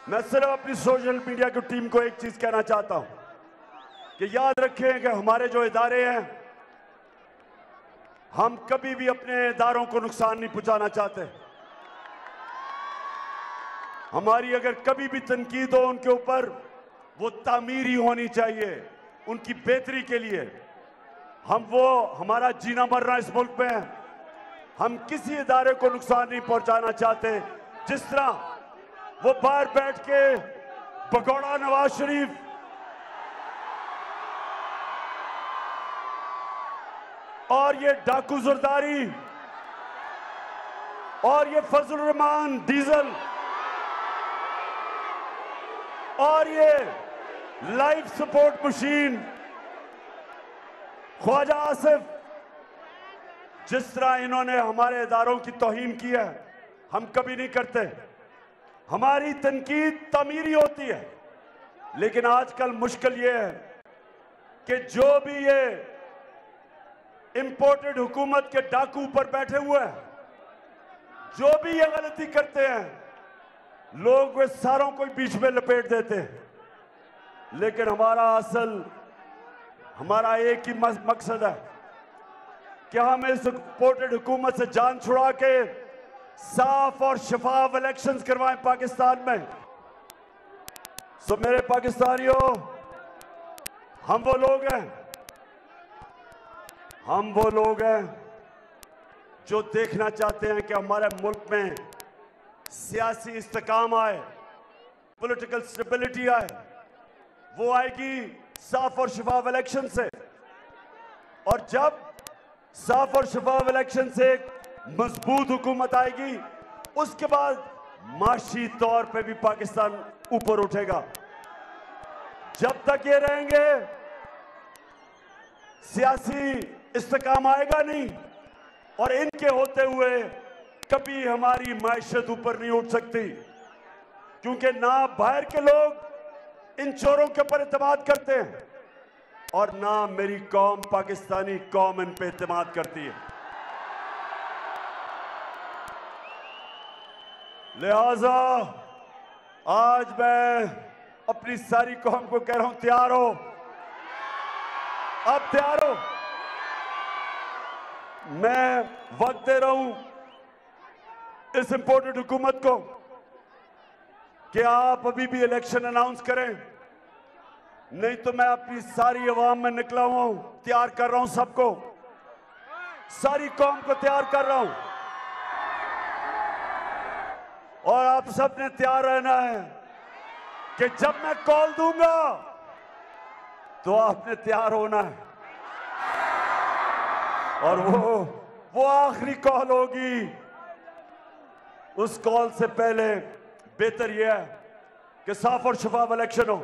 मैं सिर्फ अपनी सोशल मीडिया की टीम को एक चीज कहना चाहता हूं कि याद रखें कि हमारे जो इदारे हैं, हम कभी भी अपने इदारों को नुकसान नहीं पहुंचाना चाहते। हमारी अगर कभी भी तनकीद हो उनके ऊपर, वो तामीरी होनी चाहिए, उनकी बेहतरी के लिए। हमारा जीना मरना इस मुल्क में है, हम किसी इदारे को नुकसान नहीं पहुंचाना चाहते। जिस तरह वो बाहर बैठ के भगोड़ा नवाज शरीफ और ये डाकू जरदारी और ये फजल रहमान डीजल और ये life support machine Khawaja Asif, जिस तरह इन्होंने हमारे इदारों की तौहीन की है, हम कभी नहीं करते। हमारी तनकीद तामीरी होती है, लेकिन आजकल मुश्किल ये है कि जो भी ये इंपोर्टेड हुकूमत के डाकू ऊपर बैठे हुए हैं, जो भी ये गलती करते हैं, लोग वे सारों को बीच में लपेट देते हैं। लेकिन हमारा एक ही मकसद है कि हम इस इंपोर्टेड हुकूमत से जान छुड़ा के साफ और शफाफ इलेक्शंस करवाएं पाकिस्तान में। सो मेरे पाकिस्तानियों, हम वो लोग हैं जो देखना चाहते हैं कि हमारे मुल्क में सियासी इस्तेकाम आए, पॉलिटिकल स्टेबिलिटी आए। वो आएगी साफ और शफाफ इलेक्शन से, और जब साफ और शफाफ इलेक्शन से एक मजबूत हुकूमत आएगी, उसके बाद माशी तौर पे भी पाकिस्तान ऊपर उठेगा। जब तक ये रहेंगे, सियासी इस्तेकाम आएगा नहीं, और इनके होते हुए कभी हमारी मैशत ऊपर नहीं उठ सकती, क्योंकि ना बाहर के लोग इन चोरों के ऊपर एतमाद करते हैं और ना मेरी कौम, पाकिस्तानी कौम, इन पे एतमाद करती है। लिहाजा आज मैं अपनी सारी कौम को कह रहा हूं, तैयार हो? अब तैयार हो? मैं वक्त दे रहा हूं इस इंपोर्टेड हुकूमत को कि आप अभी भी इलेक्शन अनाउंस करें, नहीं तो मैं अपनी सारी अवाम में निकला हुआ हूं, तैयार कर रहा हूं सबको, सारी कौम को तैयार कर रहा हूं। और आप सब ने तैयार रहना है कि जब मैं कॉल दूंगा तो आपने तैयार होना है, और वो आखिरी कॉल होगी। उस कॉल से पहले बेहतर यह है कि साफ और शफाफ इलेक्शन हो।